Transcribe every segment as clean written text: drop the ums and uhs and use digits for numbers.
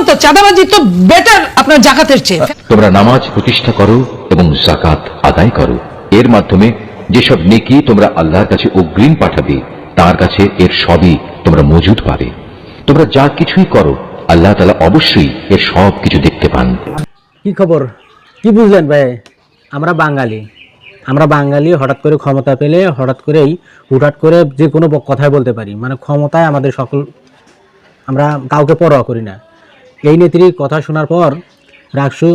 তো চাঁদাবাজি তো বেটার আপনার জাকাতের চেয়ে। তোমরা নামাজ প্রতিষ্ঠা করো এবং যাকাত আদায় করো, এর মাধ্যমে যেসব নেকি তোমরা আল্লাহর কাছে অগ্রিম পাঠাবে তার কাছে এর সবই তোমরা মজুদ পাবে। তোমরা যা কিছুই করো আল্লাহ তাআলা অবশ্যই এর সব কিছু দেখতে পান। কি খবর, কি বুঝলেন ভাই? আমরা বাঙালি হঠাৎ করে ক্ষমতা পেলে হুটহাট করে যে কোনো কথাই বলতে পারি, মানে ক্ষমতায় আমাদের সকল, আমরা কাউকে পরোয়া করি না। এই নেত্রীর কথা শোনার পর রাকসু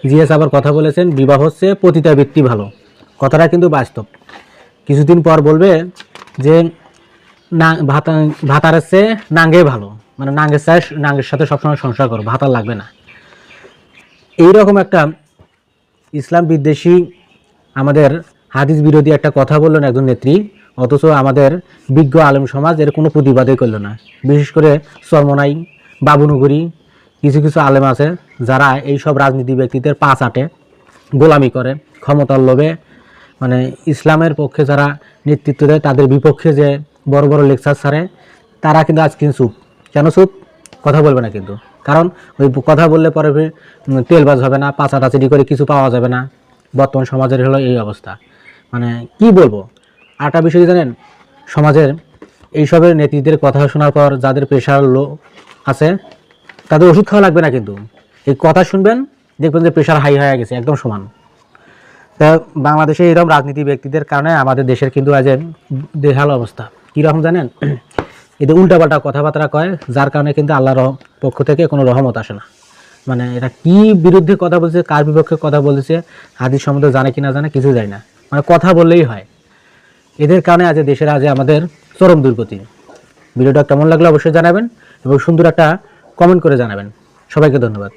জিএস আবার কথা বলেছেন, বিবাহ হচ্ছে পতিতাবৃত্তি ভালো। কথাটা কিন্তু বাস্তব। কিছুদিন পর বলবে যে না, ভাতারের চেয়ে নাঙ্গে ভালো, মানে নাঙ্গের সাথে সবসময় সংসার করো, ভাতার লাগবে না। এইরকম একটা ইসলাম বিদ্বেষী, আমাদের হাদিস বিরোধী একটা কথা বললেন একজন নেত্রী, অথচ আমাদের বিজ্ঞ আলেম সমাজ এর কোনো প্রতিবাদই করল না। বিশেষ করে চরমনাই, বাবুনগরী কিছু কিছু আলেম আছে যারা এই সব রাজনীতি ব্যক্তিদের পা চাটে, গোলামি করে, ক্ষমতার লোভে, মানে ইসলামের পক্ষে যারা নেতৃত্ব দেয় তাদের বিপক্ষে যে বড় বড় লেকচার ছাড়ে, তারা কিন্তু আজ কিন্তু চুপ। কেন চুপ? কথা বলবে না কিন্তু, কারণ ওই কথা বললে পরে তেলবাজ হবে না, পাচাটাচিটি করে কিছু পাওয়া যাবে না। বর্তমান সমাজের হলো এই অবস্থা। মানে কি বলবো, আরেকটা বিষয় জানেন, সমাজের এইসবের নেতৃত্বের কথা শোনার পর যাদের প্রেশার লো আছে তাদের ওষুধ খাওয়া লাগবে না, কিন্তু এই কথা শুনবেন দেখবেন যে প্রেশার হাই হয়ে গেছে, একদম সমান। তা বাংলাদেশে এরকম রাজনীতি ব্যক্তিদের কারণে আমাদের দেশের কিন্তু আজ বেহাল অবস্থা। কীরকম জানেন, এদের উল্টাপাল্টা কথাবার্তা কয়, যার কারণে কিন্তু আল্লাহর পক্ষ থেকে কোনো রহমত আসে না। মানে এরা কি বিরুদ্ধে কথা বলছে, কার বিপক্ষে কথা বলছে, হাদিস সম্বন্ধে জানে কি না জানে কিছু যায় না, মানে কথা বললেই হয়। এদের কারণে আজ দেশের আমাদের চরম দুর্গতি। ভিডিওটা কেমন লাগলো অবশ্যই জানাবেন এবং সুন্দর একটা কমেন্ট করে জানাবেন। সবাইকে ধন্যবাদ।